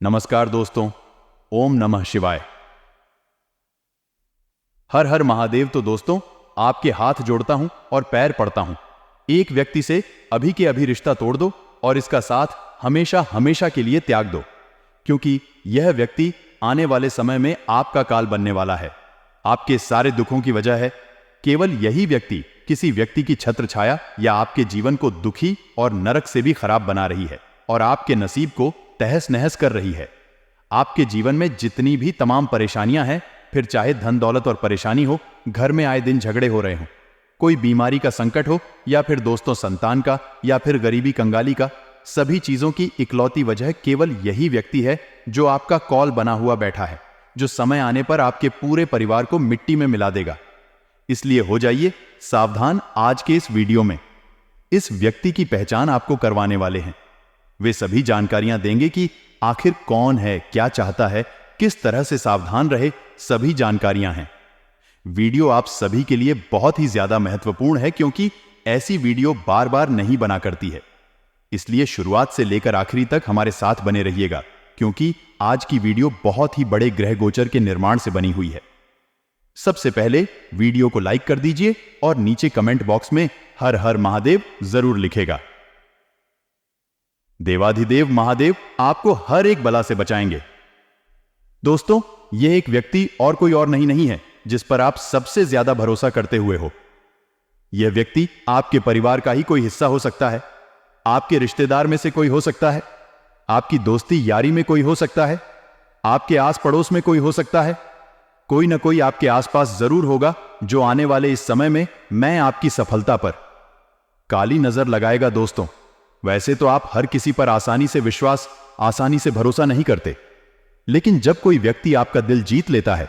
नमस्कार दोस्तों, ओम नमः शिवाय। हर हर महादेव। तो दोस्तों, आपके हाथ जोड़ता हूं और पैर पड़ता हूं। एक व्यक्ति से अभी के अभी रिश्ता तोड़ दो और इसका साथ हमेशा हमेशा के लिए त्याग दो, क्योंकि यह व्यक्ति आने वाले समय में आपका काल बनने वाला है। आपके सारे दुखों की वजह है केवल यही व्यक्ति किसी व्यक्ति की छत्र छाया या आपके जीवन को दुखी और नरक से भी खराब बना रही है और आपके नसीब को तहस नहस कर रही है। आपके जीवन में जितनी भी तमाम परेशानियां हैं, फिर चाहे धन दौलत और परेशानी हो, घर में आए दिन झगड़े हो रहे हो, कोई बीमारी का संकट हो या फिर दोस्तों संतान का या फिर गरीबी कंगाली का, सभी चीजों की इकलौती वजह केवल यही व्यक्ति है जो आपका कॉल बना हुआ बैठा है, जो समय आने पर आपके पूरे परिवार को मिट्टी में मिला देगा। इसलिए हो जाइए सावधान। आज के इस वीडियो में इस व्यक्ति की पहचान आपको करवाने वाले हैं। वे सभी जानकारियां देंगे कि आखिर कौन है, क्या चाहता है, किस तरह से सावधान रहे, सभी जानकारियां हैं। वीडियो आप सभी के लिए बहुत ही ज्यादा महत्वपूर्ण है, क्योंकि ऐसी वीडियो बार बार नहीं बना करती है। इसलिए शुरुआत से लेकर आखिरी तक हमारे साथ बने रहिएगा, क्योंकि आज की वीडियो बहुत ही बड़े ग्रह गोचर के निर्माण से बनी हुई है। सबसे पहले वीडियो को लाइक कर दीजिए और नीचे कमेंट बॉक्स में हर हर महादेव जरूर लिखेगा। देवाधिदेव महादेव आपको हर एक बला से बचाएंगे। दोस्तों, यह एक व्यक्ति और कोई और नहीं है जिस पर आप सबसे ज्यादा भरोसा करते हुए हो। यह व्यक्ति आपके परिवार का ही कोई हिस्सा हो सकता है, आपके रिश्तेदार में से कोई हो सकता है, आपकी दोस्ती यारी में कोई हो सकता है, आपके आस पड़ोस में कोई हो सकता है। कोई ना कोई आपके आसपास जरूर होगा जो आने वाले इस समय में मैं आपकी सफलता पर काली नजर लगाएगा। दोस्तों, वैसे तो आप हर किसी पर आसानी से विश्वास, आसानी से भरोसा नहीं करते, लेकिन जब कोई व्यक्ति आपका दिल जीत लेता है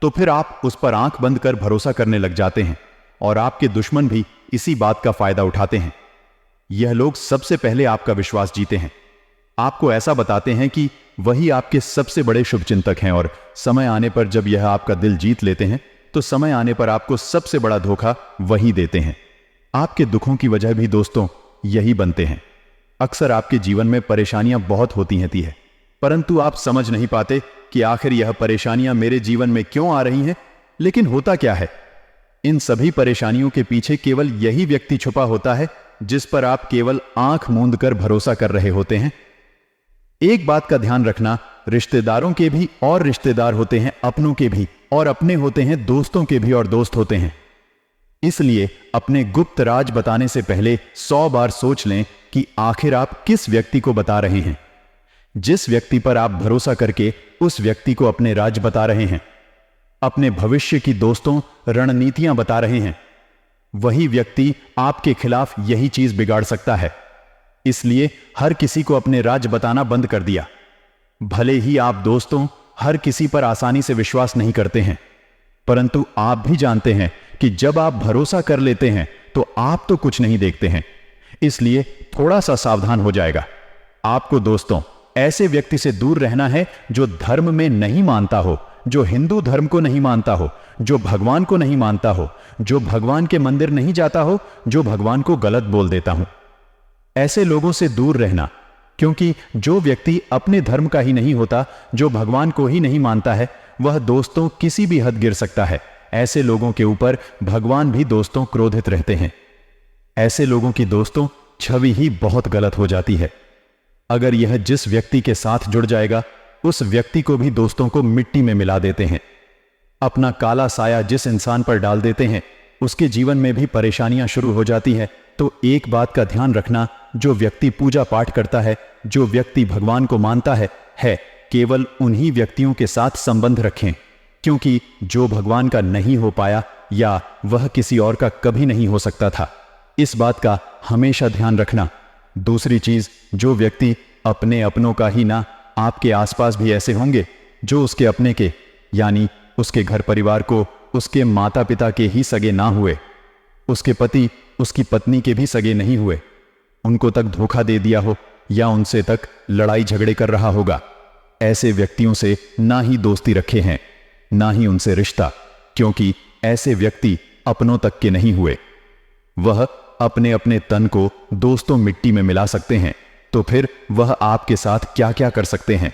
तो फिर आप उस पर आंख बंद कर भरोसा करने लग जाते हैं और आपके दुश्मन भी इसी बात का फायदा उठाते हैं। यह लोग सबसे पहले आपका विश्वास जीते हैं, आपको ऐसा बताते हैं कि वही आपके सबसे बड़े शुभचिंतक हैं, और समय आने पर जब यह आपका दिल जीत लेते हैं तो समय आने पर आपको सबसे बड़ा धोखा वही देते हैं। आपके दुखों की वजह भी दोस्तों यही बनते हैं। अक्सर आपके जीवन में परेशानियां बहुत होती हैं, परंतु आप समझ नहीं पाते कि आखिर यह परेशानियां मेरे जीवन में क्यों आ रही हैं। लेकिन होता क्या है, इन सभी परेशानियों के पीछे केवल यही व्यक्ति छुपा होता है जिस पर आप केवल आंख मूंद कर भरोसा कर रहे होते हैं। एक बात का ध्यान रखना, रिश्तेदारों के भी और रिश्तेदार होते हैं, अपनों के भी और अपने होते हैं, दोस्तों के भी और दोस्त होते हैं। इसलिए अपने गुप्त राज बताने से पहले 100 बार सोच लें कि आखिर आप किस व्यक्ति को बता रहे हैं। जिस व्यक्ति पर आप भरोसा करके उस व्यक्ति को अपने राज बता रहे हैं, अपने भविष्य की दोस्तों रणनीतियां बता रहे हैं, वही व्यक्ति आपके खिलाफ यही चीज बिगाड़ सकता है। इसलिए हर किसी को अपने राज बताना बंद कर दिया। भले ही आप दोस्तों हर किसी पर आसानी से विश्वास नहीं करते हैं, परंतु आप भी जानते हैं कि जब आप भरोसा कर लेते हैं तो आप तो कुछ नहीं देखते हैं। इसलिए थोड़ा सा सावधान हो जाएगा। आपको दोस्तों ऐसे व्यक्ति से दूर रहना है जो धर्म में नहीं मानता हो, जो हिंदू धर्म को नहीं मानता हो, जो भगवान को नहीं मानता हो, जो भगवान के मंदिर नहीं जाता हो, जो भगवान को गलत बोल देता हूं। ऐसे लोगों से दूर रहना, क्योंकि जो व्यक्ति अपने धर्म का ही नहीं होता, जो भगवान को ही नहीं मानता है, वह दोस्तों किसी भी हद गिर सकता है। ऐसे लोगों के ऊपर भगवान भी दोस्तों क्रोधित रहते हैं। ऐसे लोगों की दोस्तों छवि ही बहुत गलत हो जाती है। अगर यह जिस व्यक्ति के साथ जुड़ जाएगा, उस व्यक्ति को भी दोस्तों को मिट्टी में मिला देते हैं। अपना काला साया जिस इंसान पर डाल देते हैं, उसके जीवन में भी परेशानियां शुरू हो जाती है। तो एक बात का ध्यान रखना, जो व्यक्ति पूजा पाठ करता है, जो व्यक्ति भगवान को मानता है, केवल उन्हीं व्यक्तियों के साथ संबंध रखें, क्योंकि जो भगवान का नहीं हो पाया या वह किसी और का कभी नहीं हो सकता था। इस बात का हमेशा ध्यान रखना। दूसरी चीज, जो व्यक्ति अपने अपनों का ही ना, आपके आसपास भी ऐसे होंगे जो उसके अपने के, यानी उसके घर परिवार को, उसके माता पिता के ही सगे ना हुए, उसके पति उसकी पत्नी के भी सगे नहीं हुए, उनको तक धोखा दे दिया हो या उनसे तक लड़ाई झगड़े कर रहा होगा। ऐसे व्यक्तियों से ना ही दोस्ती रखे हैं, ना ही उनसे रिश्ता, क्योंकि ऐसे व्यक्ति अपनों तक के नहीं हुए। वह अपने अपने तन को दोस्तों मिट्टी में मिला सकते हैं, तो फिर वह आपके साथ क्या क्या कर सकते हैं।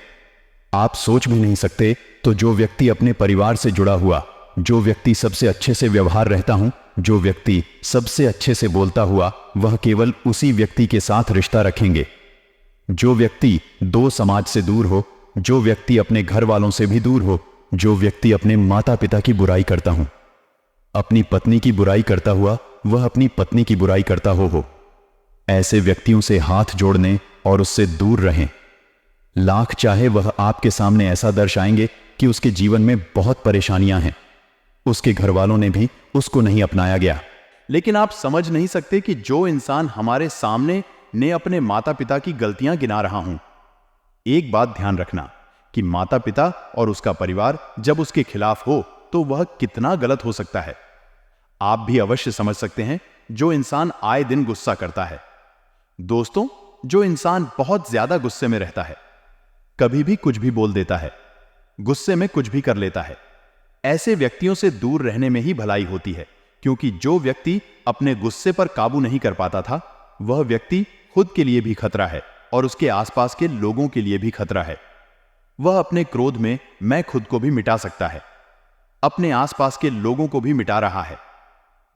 आप सोच भी नहीं सकते, तो जो व्यक्ति अपने परिवार से जुड़ा हुआ, जो व्यक्ति सबसे अच्छे से व्यवहार रहता हूं, जो व्यक्ति सबसे अच्छे से बोलता हुआ, वह केवल उसी व्यक्ति के साथ रिश्ता रखेंगे। जो व्यक्ति दो समाज से दूर हो, जो व्यक्ति अपने घर वालों से भी दूर हो, जो व्यक्ति अपने माता पिता की बुराई करता हूं, अपनी पत्नी की बुराई करता हुआ वह अपनी पत्नी की बुराई करता हो, ऐसे व्यक्तियों से हाथ जोड़ने और उससे दूर रहें। लाख चाहे वह आपके सामने ऐसा दर्शाएंगे कि उसके जीवन में बहुत परेशानियां हैं, उसके घर वालों ने भी उसको नहीं अपनाया गया, लेकिन आप समझ नहीं सकते कि जो इंसान हमारे सामने ने अपने माता पिता की गलतियां गिना रहा हूं। एक बात ध्यान रखना कि माता पिता और उसका परिवार जब उसके खिलाफ हो तो वह कितना गलत हो सकता है। आप भी अवश्य समझ सकते हैं जो इंसान आए दिन गुस्सा करता है। दोस्तों, जो इंसान बहुत ज्यादा गुस्से में रहता है, कभी भी कुछ भी बोल देता है, गुस्से में कुछ भी कर लेता है, ऐसे व्यक्तियों से दूर रहने में ही भलाई होती है, क्योंकि जो व्यक्ति अपने गुस्से पर काबू नहीं कर पाता था, वह व्यक्ति खुद के लिए भी खतरा है और उसके आसपास के लोगों के लिए भी खतरा है। वह अपने क्रोध में मैं खुद को भी मिटा सकता है, अपने आसपास के लोगों को भी मिटा रहा है,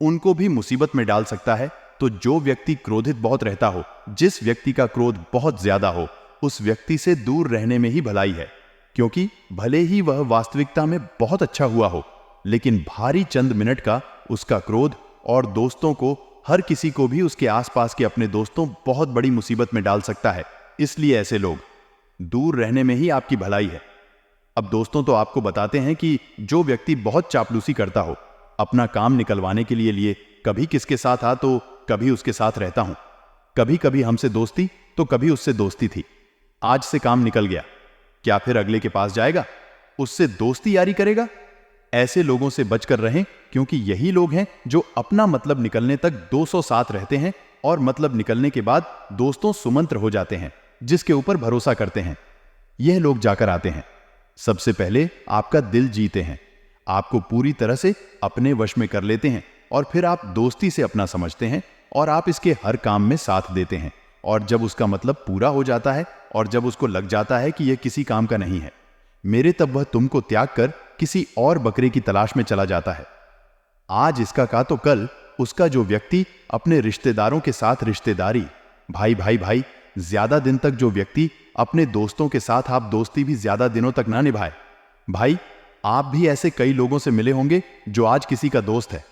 उनको भी मुसीबत में डाल सकता है। तो जो व्यक्ति क्रोधित बहुत रहता हो, जिस व्यक्ति का क्रोध बहुत ज्यादा हो, उस व्यक्ति से दूर रहने में ही भलाई है, क्योंकि भले ही वह वास्तविकता में बहुत अच्छा हुआ हो, लेकिन भारी चंद मिनट का उसका क्रोध और दोस्तों को, हर किसी को भी, उसके आसपास के अपने दोस्तों, बहुत बड़ी मुसीबत में डाल सकता है। इसलिए ऐसे लोग दूर रहने में ही आपकी भलाई है। अब दोस्तों, तो आपको बताते हैं कि जो व्यक्ति बहुत चापलूसी करता हो, अपना काम निकलवाने के लिए कभी किसके साथ आ तो कभी उसके साथ रहता हूं, कभी कभी हमसे दोस्ती तो कभी उससे दोस्ती थी, आज से काम निकल गया, क्या फिर अगले के पास जाएगा, उससे दोस्ती यारी करेगा? ऐसे लोगों से बचकर रहें, क्योंकि यही लोग हैं जो अपना मतलब निकलने तक 200 साथ रहते हैं और मतलब निकलने के बाद दोस्तों सुमंत्र हो जाते हैं, जिसके ऊपर भरोसा करते हैं। यह लोग जाकर आते हैं, सबसे पहले आपका दिल जीते हैं, आपको पूरी तरह से अपने वश में कर लेते हैं, और फिर आप दोस्ती से अपना समझते हैं और आप इसके हर काम में साथ देते हैं। और जब उसका मतलब पूरा हो जाता है और जब उसको लग जाता है कि यह किसी काम का नहीं है मेरे, तब वह तुमको त्याग कर किसी और बकरे की तलाश में चला जाता है। आज इसका का तो कल उसका जो व्यक्ति अपने रिश्तेदारों के साथ रिश्तेदारी, भाई भाई भाई, ज्यादा दिन तक जो व्यक्ति अपने दोस्तों के साथ आप दोस्ती भी ज्यादा दिनों तक ना निभाए। भाई, आप भी ऐसे कई लोगों से मिले होंगे जो आज किसी का दोस्त है,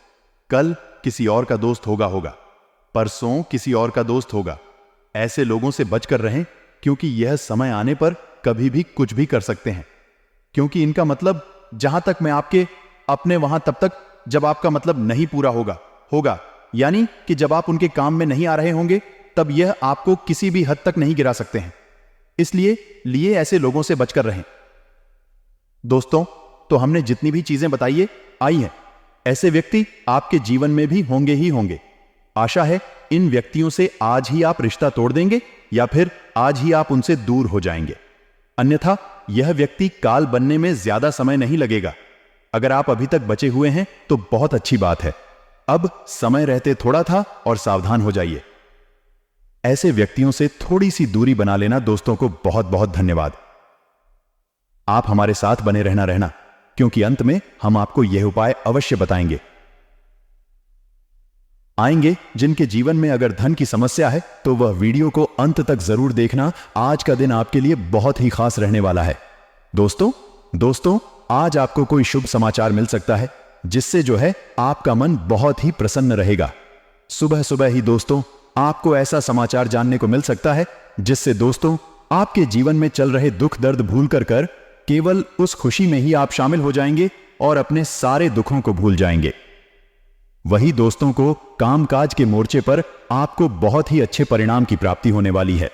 कल किसी और का दोस्त होगा, परसों किसी और का दोस्त होगा। ऐसे लोगों से बचकर रहें, क्योंकि यह समय आने पर कभी भी कुछ भी कर सकते हैं, क्योंकि इनका मतलब जहां तक मैं आपके अपने वहां तब तक जब आपका मतलब नहीं पूरा होगा, यानी कि जब आप उनके काम में नहीं आ रहे होंगे, तब यह आपको किसी भी हद तक नहीं गिरा सकते हैं। इसलिए ऐसे लोगों से बचकर रहें। दोस्तों, तो हमने जितनी भी चीजें बताई आई हैं, ऐसे व्यक्ति आपके जीवन में भी होंगे ही होंगे। आशा है इन व्यक्तियों से आज ही आप रिश्ता तोड़ देंगे या फिर आज ही आप उनसे दूर हो जाएंगे, अन्यथा यह व्यक्ति काल बनने में ज्यादा समय नहीं लगेगा। अगर आप अभी तक बचे हुए हैं तो बहुत अच्छी बात है, अब समय रहते थोड़ा था और सावधान हो जाइए। ऐसे व्यक्तियों से थोड़ी सी दूरी बना लेना। दोस्तों को बहुत बहुत धन्यवाद। आप हमारे साथ बने रहना, क्योंकि अंत में हम आपको यह उपाय अवश्य बताएंगे जिनके जीवन में अगर धन की समस्या है तो वह वीडियो को अंत तक जरूर देखना। आज का दिन आपके लिए बहुत ही खास रहने वाला है। दोस्तों, आज आपको कोई शुभ समाचार मिल सकता है, जिससे जो है आपका मन बहुत ही प्रसन्न रहेगा। सुबह सुबह ही दोस्तों, आपको ऐसा समाचार जानने को मिल सकता है जिससे दोस्तों आपके जीवन में चल रहे दुख दर्द भूल कर केवल उस खुशी में ही आप शामिल हो जाएंगे और अपने सारे दुखों को भूल जाएंगे। वही दोस्तों को कामकाज के मोर्चे पर आपको बहुत ही अच्छे परिणाम की प्राप्ति होने वाली है।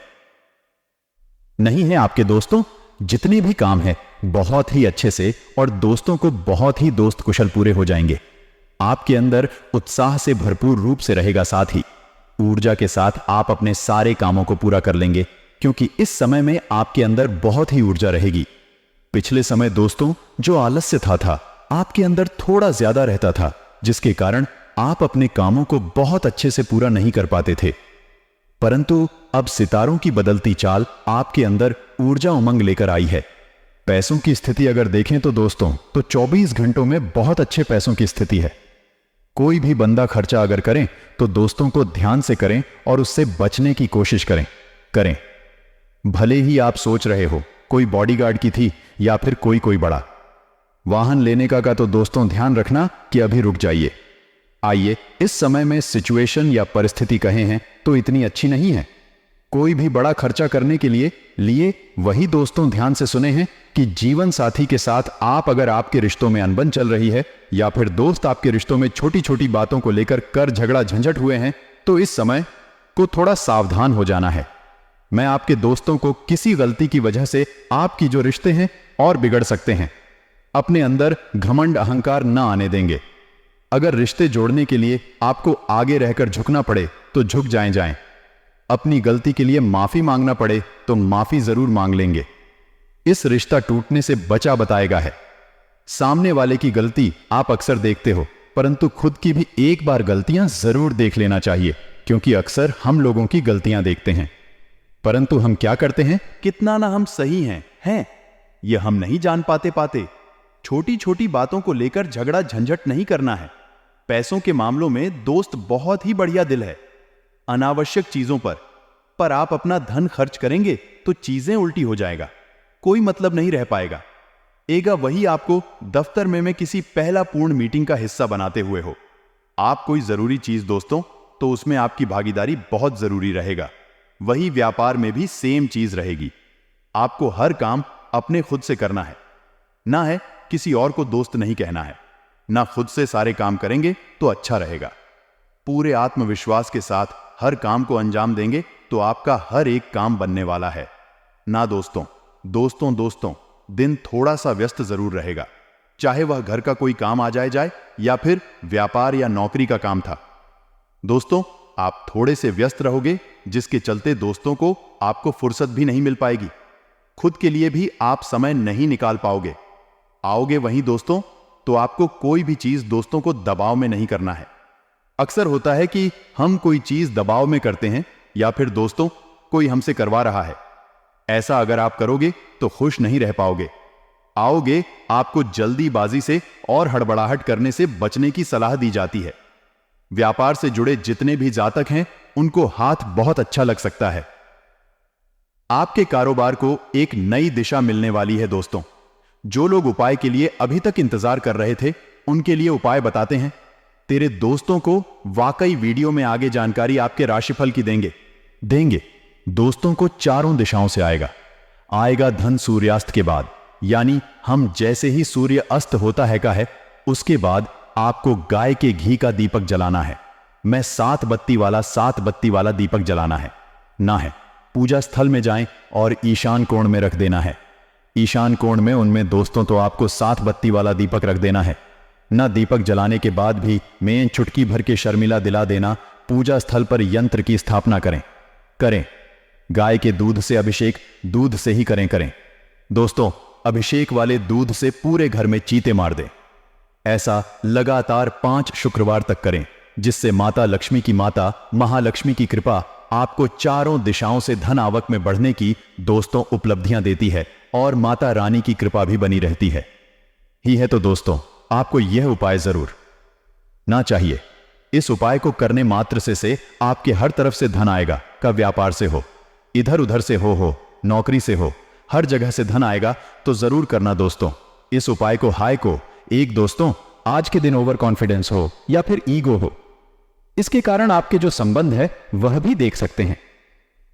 नहीं है आपके दोस्तों, जितने भी काम हैं बहुत ही अच्छे से और दोस्तों को बहुत ही दोस्त कुशल पूरे हो जाएंगे। आपके अंदर उत्साह से भरपूर रूप से रहेगा, साथ ही ऊर्जा के साथ आप अपने सारे कामों को पूरा कर लेंगे, क्योंकि इस समय में आपके अंदर बहुत ही ऊर्जा रहेगी। पिछले समय दोस्तों जो आलस्य था आपके अंदर थोड़ा ज्यादा रहता था, जिसके कारण आप अपने कामों को बहुत अच्छे से पूरा नहीं कर पाते थे। परंतु अब सितारों की बदलती चाल आपके अंदर ऊर्जा उमंग लेकर आई है। पैसों की स्थिति अगर देखें तो दोस्तों, तो 24 घंटों में बहुत अच्छे पैसों की स्थिति है। कोई भी बंदा खर्चा अगर करें तो दोस्तों को ध्यान से करें और उससे बचने की कोशिश करें। भले ही आप सोच रहे हो कोई बॉडीगार्ड की थी या फिर कोई बड़ा वाहन लेने का तो दोस्तों ध्यान रखना कि अभी रुक जाइए। आइए, इस समय में सिचुएशन या परिस्थिति कहे हैं तो इतनी अच्छी नहीं है। कोई भी बड़ा खर्चा करने के लिए वही दोस्तों ध्यान से सुने हैं कि जीवन साथी के साथ आप अगर आपके रिश्तों में अनबन चल रही है या फिर दोस्त आपके रिश्तों में छोटी छोटी बातों को लेकर कर झगड़ा झंझट हुए हैं, तो इस समय को थोड़ा सावधान हो जाना है। मैं आपके दोस्तों को किसी गलती की वजह से आपकी जो रिश्ते हैं और बिगड़ सकते हैं। अपने अंदर घमंड अहंकार ना आने देंगे। अगर रिश्ते जोड़ने के लिए आपको आगे रहकर झुकना पड़े तो झुक जाएं। अपनी गलती के लिए माफी मांगना पड़े तो माफी जरूर मांग लेंगे। इस रिश्ता टूटने से बचा बताएगा है। सामने वाले की गलती आप अक्सर देखते हो, परंतु खुद की भी एक बार गलतियां जरूर देख लेना चाहिए, क्योंकि अक्सर हम लोगों की गलतियां देखते हैं परंतु हम क्या करते हैं, कितना ना हम सही हैं ये हम नहीं जान पाते। छोटी छोटी बातों को लेकर झगड़ा झंझट नहीं करना है। पैसों के मामलों में दोस्त बहुत ही बढ़िया दिल है। अनावश्यक चीजों पर आप अपना धन खर्च करेंगे तो चीजें उल्टी हो जाएगा, कोई मतलब नहीं रह पाएगा। वही आपको दफ्तर में किसी पहला पूर्ण मीटिंग का हिस्सा बनाते हुए हो। आप कोई जरूरी चीज दोस्तों, तो उसमें आपकी भागीदारी बहुत जरूरी रहेगा। वही व्यापार में भी सेम चीज रहेगी। आपको हर काम अपने खुद से करना है, ना है किसी और को दोस्त नहीं कहना है। ना खुद से सारे काम करेंगे तो अच्छा रहेगा। पूरे आत्मविश्वास के साथ हर काम को अंजाम देंगे तो आपका हर एक काम बनने वाला है। ना दोस्तों दिन थोड़ा सा व्यस्त जरूर रहेगा, चाहे वह घर का कोई काम आ जाए या फिर व्यापार या नौकरी का काम था। दोस्तों, आप थोड़े से व्यस्त रहोगे, जिसके चलते दोस्तों को आपको फुर्सत भी नहीं मिल पाएगी। खुद के लिए भी आप समय नहीं निकाल पाओगे। आओगे वहीं दोस्तों, तो आपको कोई भी चीज दोस्तों को दबाव में नहीं करना है। अक्सर होता है कि हम कोई चीज दबाव में करते हैं या फिर दोस्तों कोई हमसे करवा रहा है। ऐसा अगर आप करोगे तो खुश नहीं रह पाओगे। आओगे, आपको जल्दीबाजी से और हड़बड़ाहट करने से बचने की सलाह दी जाती है। व्यापार से जुड़े जितने भी जातक हैं, उनको हाथ बहुत अच्छा लग सकता है। आपके कारोबार को एक नई दिशा मिलने वाली है दोस्तों। जो लोग उपाय के लिए अभी तक इंतजार कर रहे थे, उनके लिए उपाय बताते हैं। तेरे दोस्तों को वाकई वीडियो में आगे जानकारी आपके राशिफल की देंगे। दोस्तों को चारों दिशाओं से आएगा धन सूर्यास्त के बाद, यानी हम जैसे ही सूर्य अस्त होता है उसके बाद आपको गाय के घी का दीपक जलाना है। मैं 7 बत्ती वाला दीपक जलाना है। ना है पूजा स्थल में जाएं और ईशान कोण में रख देना है। ईशान कोण में उनमें दोस्तों तो आपको 7 बत्ती वाला दीपक रख देना है। ना दीपक जलाने के बाद भी मैं चुटकी भर के शर्मिला दिला देना। पूजा स्थल पर यंत्र की स्थापना करें। गाय के दूध से अभिषेक दूध से ही करें। दोस्तों, अभिषेक वाले दूध से पूरे घर में चीते मार दें। ऐसा लगातार 5 शुक्रवार तक करें, जिससे माता लक्ष्मी की माता महालक्ष्मी की कृपा आपको चारों दिशाओं से धन आवक में बढ़ने की दोस्तों उपलब्धियां देती है और माता रानी की कृपा भी बनी रहती है। तो दोस्तों, आपको यह उपाय जरूर ना चाहिए। इस उपाय को करने मात्र से आपके हर तरफ से धन आएगा। का व्यापार से हो, इधर उधर से हो, नौकरी से हो, हर जगह से धन आएगा। तो जरूर करना दोस्तों इस उपाय को। एक दोस्तों, आज के दिन ओवर कॉन्फिडेंस हो या फिर ईगो हो, इसके कारण आपके जो संबंध है वह भी देख सकते हैं।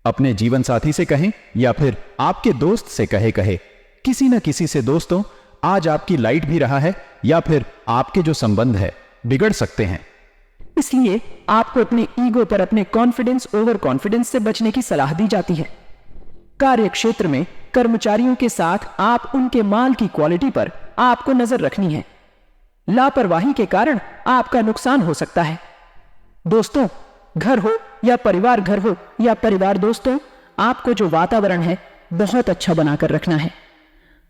अपने जीवन साथी से कहें या फिर आपके दोस्त से कहे किसी न किसी से दोस्तों आज आपकी लाइट भी रहा है या फिर आपके जो संबंध है बिगड़ सकते हैं। इसलिए आपको अपने ईगो पर, अपने कॉन्फिडेंस, ओवर कॉन्फिडेंस से बचने की सलाह दी जाती है। कार्य क्षेत्र में कर्मचारियों के साथ आप उनके माल की क्वालिटी पर आपको नजर रखनी है। लापरवाही के कारण आपका नुकसान हो सकता है। दोस्तों, घर हो या परिवार दोस्तों, आपको जो वातावरण है बहुत अच्छा बनाकर रखना है।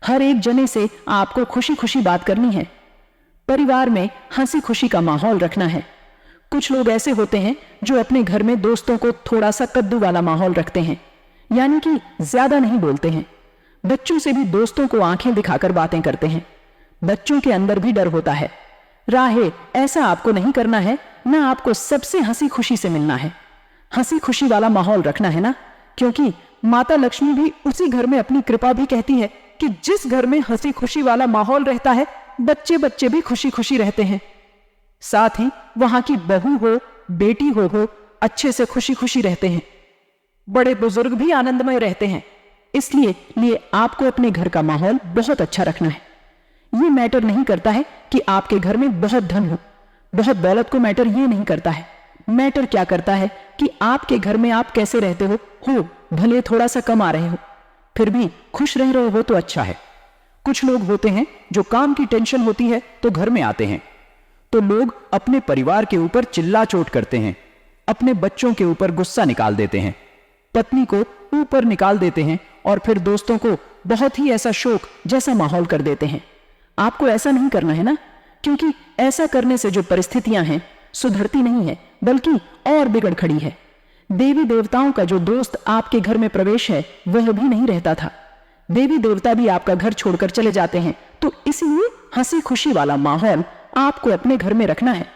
हर एक जने से आपको खुशी खुशी बात करनी है। परिवार में हंसी खुशी का माहौल रखना है। कुछ लोग ऐसे होते हैं जो अपने घर में दोस्तों को थोड़ा सा कद्दू वाला माहौल रखते हैं, यानी कि ज्यादा नहीं बोलते हैं, बच्चों से भी दोस्तों को आंखें दिखाकर बातें करते हैं। बच्चों के अंदर भी डर होता है। राहे, ऐसा आपको नहीं करना है ना, आपको सबसे हंसी खुशी से मिलना है। हंसी खुशी वाला माहौल रखना है ना, क्योंकि माता लक्ष्मी भी उसी घर में अपनी कृपा भी कहती है कि जिस घर में हंसी खुशी वाला माहौल रहता है, बच्चे बच्चे भी खुशी खुशी रहते हैं। साथ ही वहां की बहू हो, बेटी हो अच्छे से खुशी खुशी रहते हैं। बड़े बुजुर्ग भी आनंदमय रहते हैं। इसलिए आपको अपने घर का माहौल बहुत अच्छा रखना है। ये मैटर नहीं करता है कि आपके घर में बहुत धन हो, बहुत दौलत को मैटर ये नहीं करता है। मैटर क्या करता है कि आपके घर में आप कैसे रहते हो भले थोड़ा सा कम आ रहे हो, फिर भी खुश रह रहे हो तो अच्छा है। कुछ लोग होते हैं जो काम की टेंशन होती है तो घर में आते हैं, तो लोग अपने परिवार के ऊपर चिल्ला चोट करते हैं, अपने बच्चों के ऊपर गुस्सा निकाल देते हैं, पत्नी को ऊपर निकाल देते हैं और फिर दोस्तों को बहुत ही ऐसा शोक जैसा माहौल कर देते हैं। आपको ऐसा नहीं करना है ना, क्योंकि ऐसा करने से जो परिस्थितियां हैं सुधरती नहीं है, बल्कि और बिगड़ खड़ी है। देवी देवताओं का जो दोस्त आपके घर में प्रवेश है वह भी नहीं रहता था। देवी देवता भी आपका घर छोड़कर चले जाते हैं। तो इसीलिए हंसी खुशी वाला माहौल आपको अपने घर में रखना है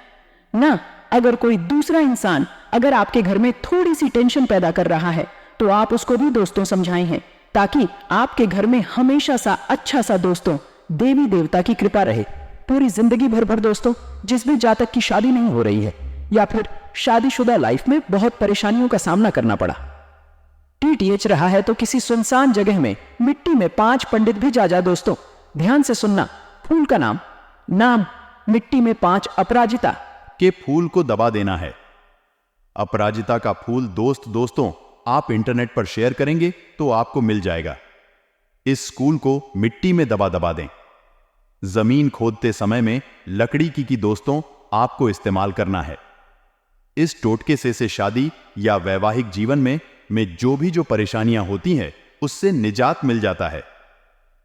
ना। अगर कोई दूसरा इंसान अगर आपके घर में थोड़ी सी टेंशन पैदा कर रहा है तो आप उसको भी दोस्तों समझाए हैं, ताकि आपके घर में हमेशा सा अच्छा सा दोस्तों देवी देवता की कृपा रहे पूरी जिंदगी भर दोस्तों। जिस भी जातक की शादी नहीं हो रही है या फिर शादीशुदा लाइफ में बहुत परेशानियों का सामना करना पड़ा, टीटीएच रहा है, तो किसी सुनसान जगह में मिट्टी में 5 पंडित भी जा दोस्तों। ध्यान से सुनना। फूल का नाम मिट्टी में 5 अपराजिता के फूल को दबा देना है। अपराजिता का फूल दोस्तों आप इंटरनेट पर शेयर करेंगे तो आपको मिल जाएगा। इस फूल को मिट्टी में दबा दें। जमीन खोदते समय में लकड़ी की दोस्तों आपको इस्तेमाल करना है। इस टोटके से शादी या वैवाहिक जीवन में जो परेशानियां होती हैं उससे निजात मिल जाता है।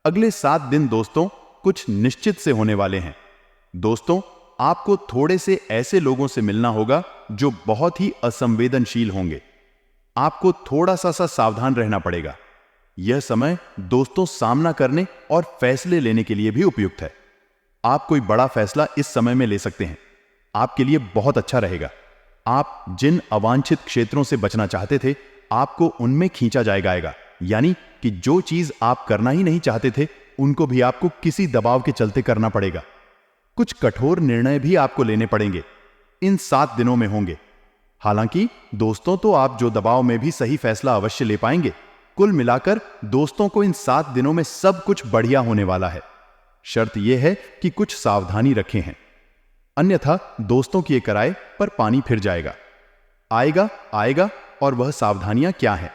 अगले 7 दिन दोस्तों कुछ निश्चित से होने वाले हैं। दोस्तों, आपको थोड़े से ऐसे लोगों से मिलना होगा जो बहुत ही असंवेदनशील होंगे। आपको थोड़ा सा सावधान रहना पड़ेगा। यह समय दोस्तों सामना करने और फैसले लेने के लिए भी उपयुक्त है। आप कोई बड़ा फैसला इस समय में ले सकते हैं। आपके लिए बहुत अच्छा रहेगा। आप जिन अवांछित क्षेत्रों से बचना चाहते थे आपको उनमें खींचा जाएगा, यानी कि जो चीज आप करना ही नहीं चाहते थे उनको भी आपको किसी दबाव के चलते करना पड़ेगा। कुछ कठोर निर्णय भी आपको लेने पड़ेंगे, इन 7 दिनों में होंगे। हालांकि दोस्तों तो आप जो दबाव में भी सही फैसला अवश्य ले पाएंगे। कुल मिलाकर दोस्तों को इन 7 दिनों में सब कुछ बढ़िया होने वाला है। शर्त यह है कि कुछ सावधानी रखें हैं, अन्यथा दोस्तों की किराए पर पानी फिर जाएगा। आएगा और वह सावधानियां क्या हैं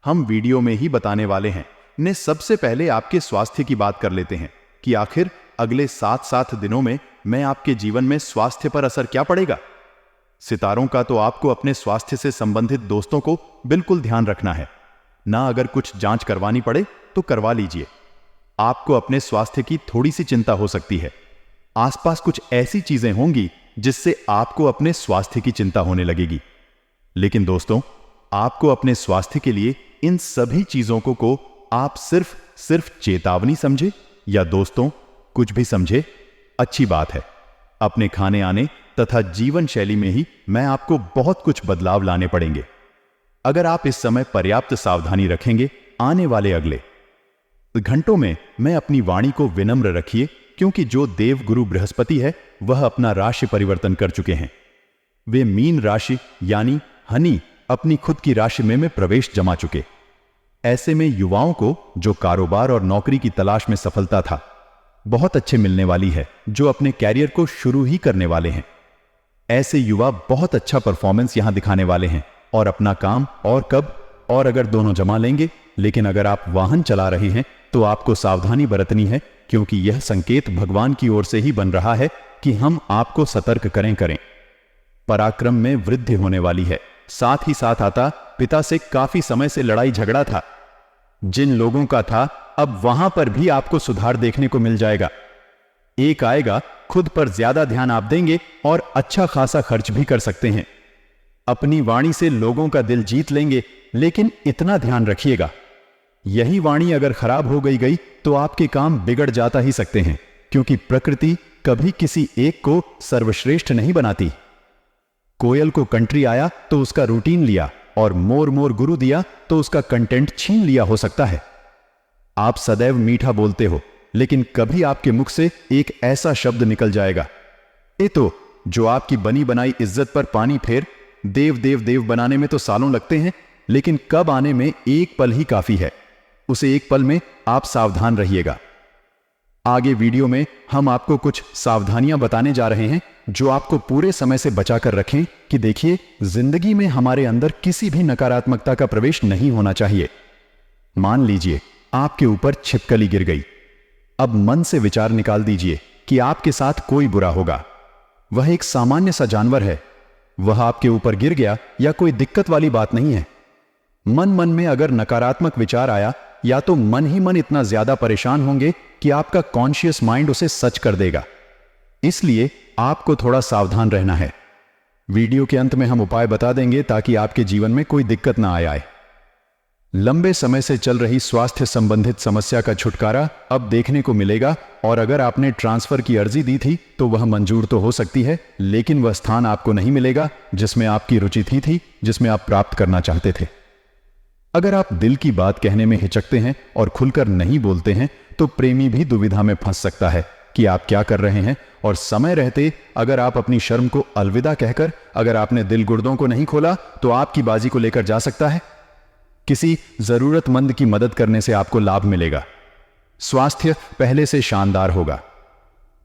हम वीडियो में ही बताने वाले हैं। ने सबसे पहले आपके स्वास्थ्य की बात कर लेते हैं कि आखिर अगले 7 दिनों में आपके जीवन में स्वास्थ्य पर असर क्या पड़ेगा। सितारों का तो आपको अपने स्वास्थ्य से संबंधित दोस्तों को बिल्कुल ध्यान रखना है ना। अगर कुछ जांच करवानी पड़े तो करवा लीजिए। आपको अपने स्वास्थ्य की थोड़ी सी चिंता हो सकती है। आसपास कुछ ऐसी चीजें होंगी जिससे आपको अपने स्वास्थ्य की चिंता होने लगेगी। लेकिन दोस्तों, आपको अपने स्वास्थ्य के लिए इन सभी चीजों को आप सिर्फ चेतावनी समझे या दोस्तों कुछ भी समझे, अच्छी बात है। अपने खाने आने तथा जीवन शैली में ही आपको बहुत कुछ बदलाव लाने पड़ेंगे। अगर आप इस समय पर्याप्त सावधानी रखेंगे, आने वाले अगले घंटों में अपनी वाणी को विनम्र रखिए, क्योंकि जो देव गुरु बृहस्पति है वह अपना राशि परिवर्तन कर चुके हैं। वे मीन राशि यानी हनी अपनी खुद की राशि में प्रवेश जमा चुके। ऐसे में युवाओं को जो कारोबार और नौकरी की तलाश में सफलता था बहुत अच्छे मिलने वाली है, जो अपने कैरियर को शुरू ही करने वाले हैं। ऐसे युवा बहुत अच्छा परफॉर्मेंस यहां दिखाने वाले हैं और अपना काम और अगर दोनों जमा लेंगे। लेकिन अगर आप वाहन चला रहे हैं तो आपको सावधानी बरतनी है, क्योंकि यह संकेत भगवान की ओर से ही बन रहा है कि हम आपको सतर्क करें। पराक्रम में वृद्धि होने वाली है। साथ ही साथ आता पिता से काफी समय से लड़ाई झगड़ा था, जिन लोगों का था अब वहां पर भी आपको सुधार देखने को मिल जाएगा। एक आएगा, खुद पर ज्यादा ध्यान आप देंगे और अच्छा खासा खर्च भी कर सकते हैं। अपनी वाणी से लोगों का दिल जीत लेंगे, लेकिन इतना ध्यान रखिएगा यही वाणी अगर खराब हो गई तो आपके काम बिगड़ जाता ही सकते हैं, क्योंकि प्रकृति कभी किसी एक को सर्वश्रेष्ठ नहीं बनाती। कोयल को कंट्री आया तो उसका रूटीन लिया, और मोर मोर गुरु दिया तो उसका कंटेंट छीन लिया हो सकता है। आप सदैव मीठा बोलते हो, लेकिन कभी आपके मुख से एक ऐसा शब्द निकल जाएगा, ए तो जो आपकी बनी बनाई इज्जत पर पानी फेर। देव देव देव बनाने में तो सालों लगते हैं, लेकिन कब आने में एक पल ही काफी है। उसे एक पल में आप सावधान रहिएगा। आगे वीडियो में हम आपको कुछ सावधानियां बताने जा रहे हैं जो आपको पूरे समय से बचा कर रखें कि देखिए, जिंदगी में हमारे अंदर किसी भी नकारात्मकता का प्रवेश नहीं होना चाहिए। मान लीजिए आपके ऊपर छिपकली गिर गई। अब मन से विचार निकाल दीजिए कि आपके साथ कोई बुरा होगा। वह एक सामान्य सा जानवर है, वह आपके ऊपर गिर गया या कोई दिक्कत वाली बात नहीं है। मन मन में अगर नकारात्मक विचार आया, या तो मन ही मन इतना ज्यादा परेशान होंगे कि आपका कॉन्शियस माइंड उसे सच कर देगा। इसलिए आपको थोड़ा सावधान रहना है। वीडियो के अंत में हम उपाय बता देंगे ताकि आपके जीवन में कोई दिक्कत ना आए। लंबे समय से चल रही स्वास्थ्य संबंधित समस्या का छुटकारा अब देखने को मिलेगा, और अगर आपने ट्रांसफर की अर्जी दी थी तो वह मंजूर तो हो सकती है, लेकिन वह स्थान आपको नहीं मिलेगा जिसमें आपकी रुचि थी, जिसमें आप प्राप्त करना चाहते थे। अगर आप दिल की बात कहने में हिचकते हैं और खुलकर नहीं बोलते हैं तो प्रेमी भी दुविधा में फंस सकता है कि आप क्या कर रहे हैं, और समय रहते अगर आप अपनी शर्म को अलविदा कहकर अगर आपने दिल गुर्दों को नहीं खोला तो आपकी बाजी को लेकर जा सकता है। किसी जरूरतमंद की मदद करने से आपको लाभ मिलेगा। स्वास्थ्य पहले से शानदार होगा।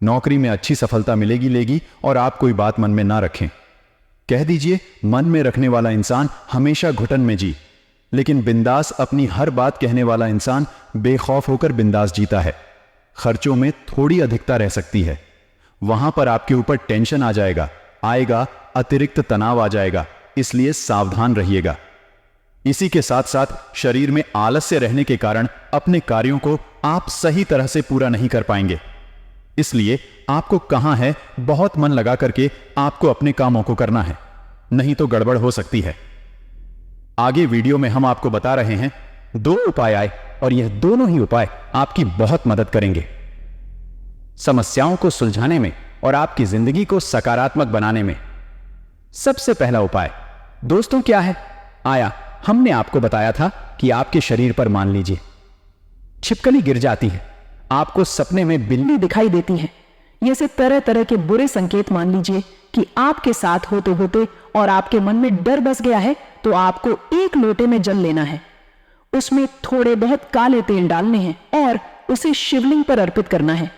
नौकरी में अच्छी सफलता मिलेगी और आप कोई बात मन में ना रखें। कह दीजिए, मन में रखने वाला इंसान हमेशा घुटन में जी, लेकिन बिंदास अपनी हर बात कहने वाला इंसान बेखौफ होकर बिंदास जीता है। खर्चों में थोड़ी अधिकता रह सकती है, वहां पर आपके ऊपर टेंशन आएगा, अतिरिक्त तनाव आ जाएगा, इसलिए सावधान रहिएगा। इसी के साथ साथ शरीर में आलस्य रहने के कारण अपने कार्यों को आप सही तरह से पूरा नहीं कर पाएंगे। इसलिए आपको कहां है, बहुत मन लगा करके आपको अपने कामों को करना है, नहीं तो गड़बड़ हो सकती है। आगे वीडियो में हम आपको बता रहे हैं 2 उपाय आए, और यह दोनों ही उपाय आपकी बहुत मदद करेंगे समस्याओं को सुलझाने में और आपकी जिंदगी को सकारात्मक बनाने में। सबसे पहला उपाय दोस्तों क्या है? हमने आपको बताया था कि आपके शरीर पर मान लीजिए छिपकली गिर जाती है, आपको सपने में बिल्ली दिखाई देती है। ये से तरह तरह के बुरे संकेत मान लीजिए कि आपके साथ होते होते और आपके मन में डर बस गया है, तो आपको एक लोटे में जल लेना है, उसमें थोड़े बहुत काले तेल डालने हैं और उसे शिवलिंग पर अर्पित करना है।